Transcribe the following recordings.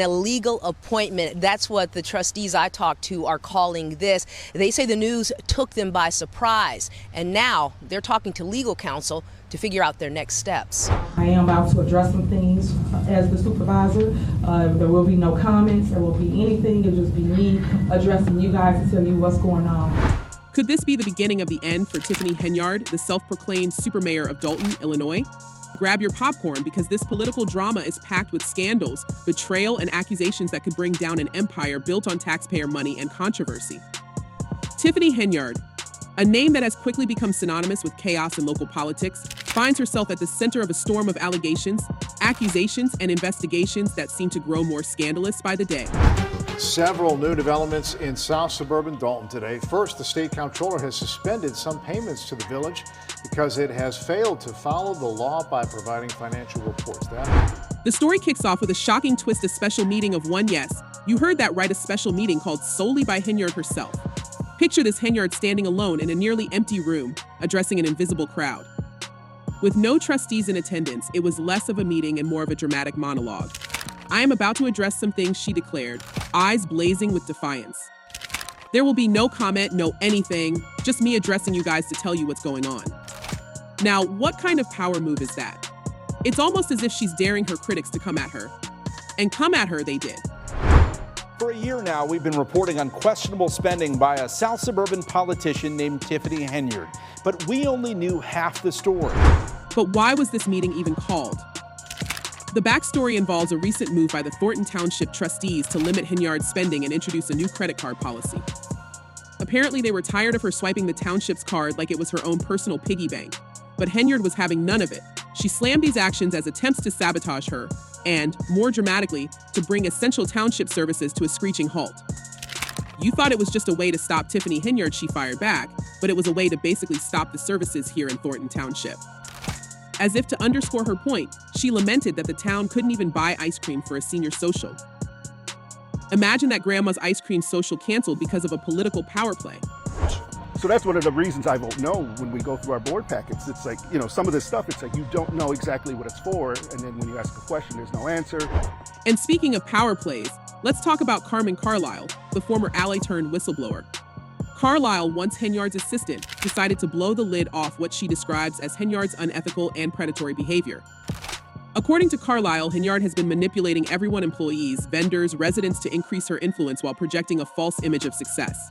Illegal appointment. That's what the trustees I talked to are calling this. They say the news took them by surprise, and now they're talking to legal counsel to figure out their next steps. I am about to address some things as the supervisor. There will be no comments, there won't be anything. It'll just be me addressing you guys to tell you what's going on. Could this be the beginning of the end for Tiffany Henyard, the self-proclaimed supermayor of Dolton, Illinois? Grab your popcorn, because this political drama is packed with scandals, betrayal, and accusations that could bring down an empire built on taxpayer money and controversy. Tiffany Henyard, a name that has quickly become synonymous with chaos in local politics, finds herself at the center of a storm of allegations, accusations, and investigations that seem to grow more scandalous by the day. Several new developments in South suburban Dolton today. First, the state comptroller has suspended some payments to the village because it has failed to follow the law by providing financial reports. The story kicks off with a shocking twist, a special meeting of one, yes, you heard that right, a special meeting called solely by Henyard herself. Picture this Henyard standing alone in a nearly empty room, addressing an invisible crowd. With no trustees in attendance, it was less of a meeting and more of a dramatic monologue. I am about to address some things, she declared, eyes blazing with defiance. There will be no comment, no anything, just me addressing you guys to tell you what's going on. Now, what kind of power move is that? It's almost as if she's daring her critics to come at her. And come at her they did. For a year now, we've been reporting on questionable spending by a South suburban politician named Tiffany Henyard, but we only knew half the story. But why was this meeting even called? The backstory involves a recent move by the Thornton Township trustees to limit Henyard's spending and introduce a new credit card policy. Apparently, they were tired of her swiping the township's card like it was her own personal piggy bank. But Henyard was having none of it. She slammed these actions as attempts to sabotage her and, more dramatically, to bring essential township services to a screeching halt. You thought it was just a way to stop Tiffany Henyard, she fired back, but it was a way to basically stop the services here in Thornton Township. As if to underscore her point, she lamented that the town couldn't even buy ice cream for a senior social. Imagine that grandma's ice cream social canceled because of a political power play. So that's one of the reasons I won't know when we go through our board packets. It's like, some of this stuff, it's like you don't know exactly what it's for, and then when you ask a question, there's no answer. And speaking of power plays, let's talk about Carmen Carlisle, the former ally turned whistleblower. Carlisle, once Henyard's assistant, decided to blow the lid off what she describes as Henyard's unethical and predatory behavior. According to Carlisle, Henyard has been manipulating everyone, employees, vendors, residents, to increase her influence while projecting a false image of success.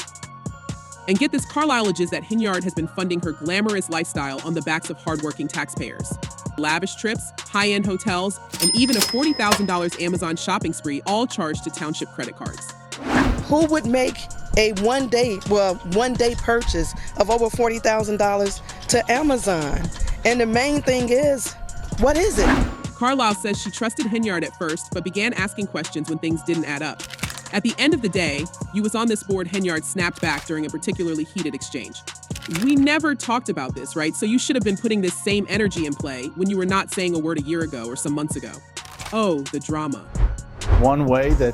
And get this, Carlisle alleges that Henyard has been funding her glamorous lifestyle on the backs of hardworking taxpayers. Lavish trips, high-end hotels, and even a $40,000 Amazon shopping spree, all charged to township credit cards. Who would make a one-day purchase of over $40,000 to Amazon? And the main thing is, what is it? Carlisle says she trusted Henyard at first, but began asking questions when things didn't add up. At the end of the day, you was on this board, Henyard snapped back during a particularly heated exchange. We never talked about this, right? So you should have been putting this same energy in play when you were not saying a word a year ago or some months ago. Oh, the drama. One way that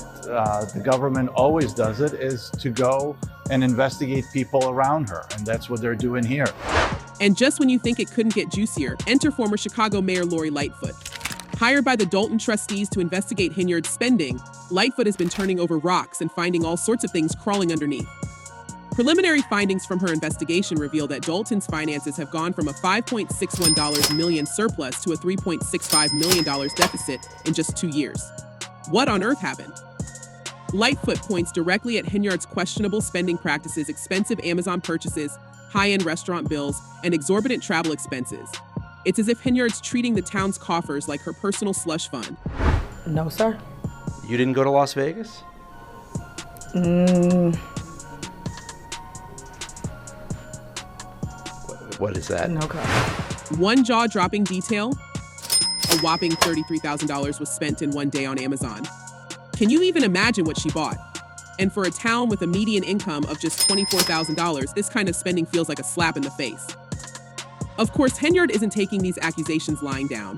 the government always does it is to go and investigate people around her, and that's what they're doing here. And just when you think it couldn't get juicier, enter former Chicago Mayor Lightfoot. Hired by the Dolton trustees to investigate Henyard's spending, Lightfoot has been turning over rocks and finding all sorts of things crawling underneath. Preliminary findings from her investigation reveal that Dolton's finances have gone from a $5.61 million surplus to a $3.65 million deficit in just 2 years. What on earth happened? Lightfoot points directly at Henyard's questionable spending practices, expensive Amazon purchases, high-end restaurant bills, and exorbitant travel expenses. It's as if Henyard's treating the town's coffers like her personal slush fund. No, sir. You didn't go to Las Vegas? What is that? No comment. One jaw-dropping detail, a whopping $33,000 was spent in one day on Amazon. Can you even imagine what she bought? And for a town with a median income of just $24,000, this kind of spending feels like a slap in the face. Of course, Henyard isn't taking these accusations lying down.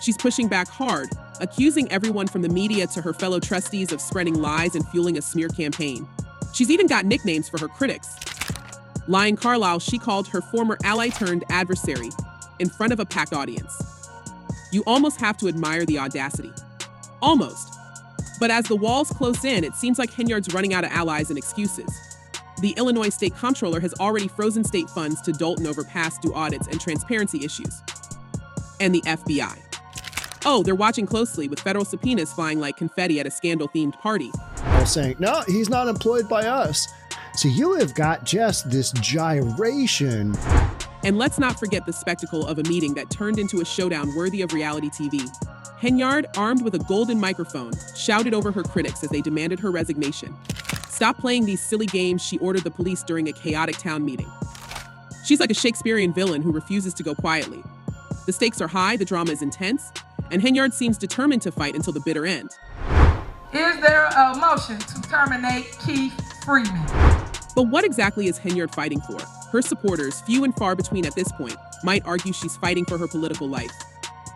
She's pushing back hard, accusing everyone from the media to her fellow trustees of spreading lies and fueling a smear campaign. She's even got nicknames for her critics. Lying Carlisle, she called her former ally turned adversary in front of a packed audience. You almost have to admire the audacity. Almost. But as the walls close in, it seems like Henyard's running out of allies and excuses. The Illinois State Comptroller has already frozen state funds to Dolton over past due audits and transparency issues. And the FBI. Oh, they're watching closely with federal subpoenas flying like confetti at a scandal-themed party. They're saying, no, he's not employed by us. So you have got just this gyration. And let's not forget the spectacle of a meeting that turned into a showdown worthy of reality TV. Henyard, armed with a golden microphone, shouted over her critics as they demanded her resignation. Stop playing these silly games, she ordered the police during a chaotic town meeting. She's like a Shakespearean villain who refuses to go quietly. The stakes are high, the drama is intense, and Henyard seems determined to fight until the bitter end. Is there a motion to terminate Keith Freeman? But what exactly is Henyard fighting for? Her supporters, few and far between at this point, might argue she's fighting for her political life.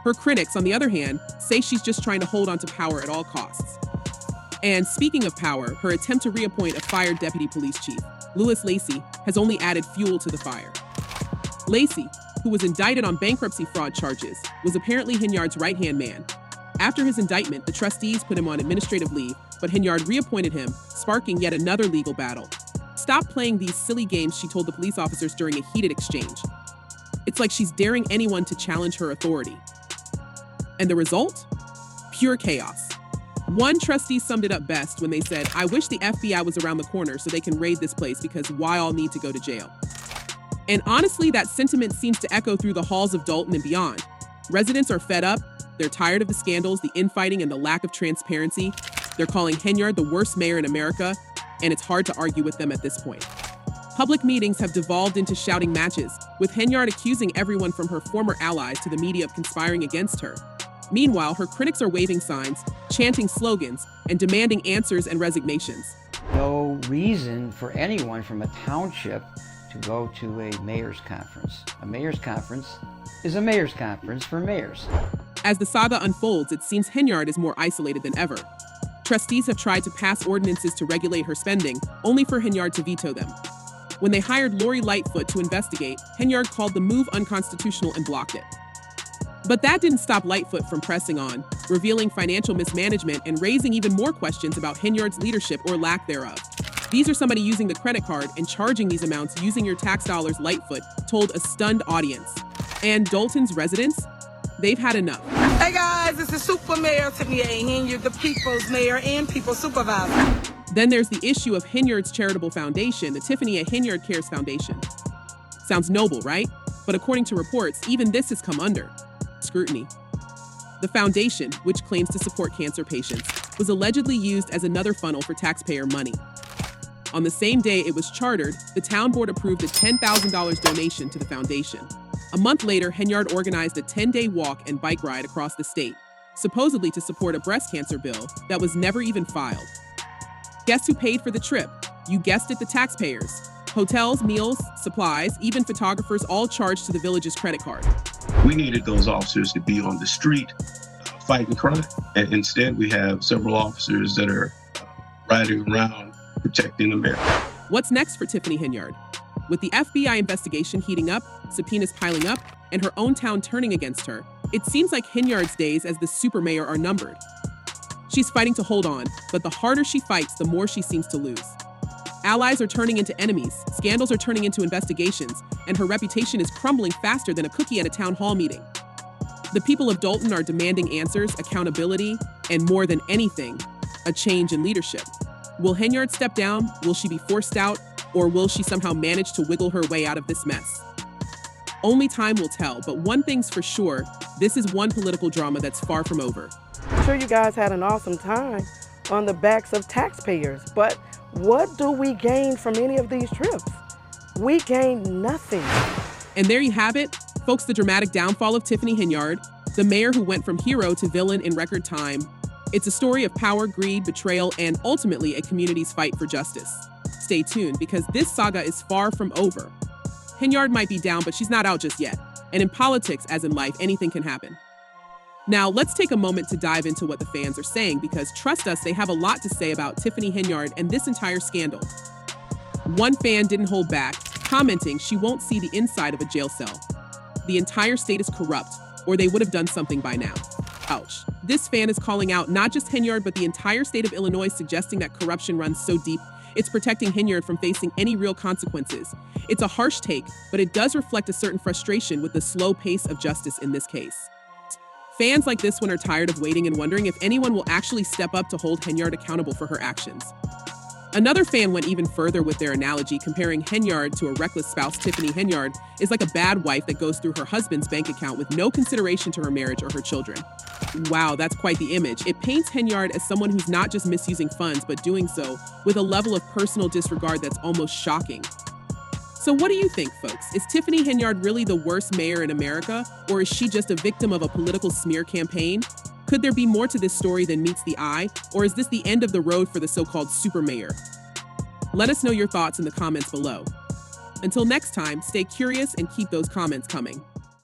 Her critics, on the other hand, say she's just trying to hold on to power at all costs. And speaking of power, her attempt to reappoint a fired deputy police chief, Louis Lacey, has only added fuel to the fire. Lacey, who was indicted on bankruptcy fraud charges, was apparently Henyard's right-hand man. After his indictment, the trustees put him on administrative leave, but Henyard reappointed him, sparking yet another legal battle. Stop playing these silly games, she told the police officers during a heated exchange. It's like she's daring anyone to challenge her authority. And the result? Pure chaos. One trustee summed it up best when they said, I wish the FBI was around the corner so they can raid this place because why all need to go to jail? And honestly, that sentiment seems to echo through the halls of Dolton and beyond. Residents are fed up, they're tired of the scandals, the infighting, and the lack of transparency. They're calling Henyard the worst mayor in America, and it's hard to argue with them at this point. Public meetings have devolved into shouting matches, with Henyard accusing everyone from her former allies to the media of conspiring against her. Meanwhile, her critics are waving signs, chanting slogans, and demanding answers and resignations. No reason for anyone from a township to go to a mayor's conference. A mayor's conference is a mayor's conference for mayors. As the saga unfolds, it seems Henyard is more isolated than ever. Trustees have tried to pass ordinances to regulate her spending, only for Henyard to veto them. When they hired Lori Lightfoot to investigate, Henyard called the move unconstitutional and blocked it. But that didn't stop Lightfoot from pressing on, revealing financial mismanagement and raising even more questions about Henyard's leadership or lack thereof. These are somebody using the credit card and charging these amounts using your tax dollars, Lightfoot told a stunned audience. And Dolton's residents? They've had enough. Hey guys, this is Supermayor Tiffany Henyard, the People's Mayor and People's Supervisor. Then there's the issue of Henyard's charitable foundation, the Tiffany Henyard Cares Foundation. Sounds noble, right? But according to reports, even this has come under scrutiny. The foundation, which claims to support cancer patients, was allegedly used as another funnel for taxpayer money. On the same day it was chartered, the town board approved a $10,000 donation to the foundation. A month later, Henyard organized a 10-day walk and bike ride across the state, supposedly to support a breast cancer bill that was never even filed. Guess who paid for the trip? You guessed it, the taxpayers. Hotels, meals, supplies, even photographers all charged to the village's credit card. We needed those officers to be on the street fighting crime. And instead, we have several officers that are riding around protecting the mayor. What's next for Tiffany Henyard? With the FBI investigation heating up, subpoenas piling up, and her own town turning against her, it seems like Henyard's days as the supermayor are numbered. She's fighting to hold on, but the harder she fights, the more she seems to lose. Allies are turning into enemies, scandals are turning into investigations, and her reputation is crumbling faster than a cookie at a town hall meeting. The people of Dolton are demanding answers, accountability, and more than anything, a change in leadership. Will Henyard step down? Will she be forced out? Or will she somehow manage to wiggle her way out of this mess? Only time will tell, but one thing's for sure, this is one political drama that's far from over. I'm sure you guys had an awesome time on the backs of taxpayers, but what do we gain from any of these trips? We gain nothing. And there you have it, folks, the dramatic downfall of Tiffany Henyard, the mayor who went from hero to villain in record time. It's a story of power, greed, betrayal, and ultimately a community's fight for justice. Stay tuned, because this saga is far from over. Henyard might be down, but she's not out just yet. And in politics, as in life, anything can happen. Now, let's take a moment to dive into what the fans are saying, because trust us, they have a lot to say about Tiffany Henyard and this entire scandal. One fan didn't hold back, commenting she won't see the inside of a jail cell. The entire state is corrupt, or they would have done something by now. Ouch. This fan is calling out not just Henyard, but the entire state of Illinois, suggesting that corruption runs so deep, it's protecting Henyard from facing any real consequences. It's a harsh take, but it does reflect a certain frustration with the slow pace of justice in this case. Fans like this one are tired of waiting and wondering if anyone will actually step up to hold Henyard accountable for her actions. Another fan went even further with their analogy, comparing Henyard to a reckless spouse. Tiffany Henyard is like a bad wife that goes through her husband's bank account with no consideration to her marriage or her children. Wow, that's quite the image. It paints Henyard as someone who's not just misusing funds, but doing so with a level of personal disregard that's almost shocking. So what do you think, folks? Is Tiffany Henyard really the worst mayor in America, or is she just a victim of a political smear campaign? Could there be more to this story than meets the eye, or is this the end of the road for the so-called supermayor? Let us know your thoughts in the comments below. Until next time, stay curious and keep those comments coming.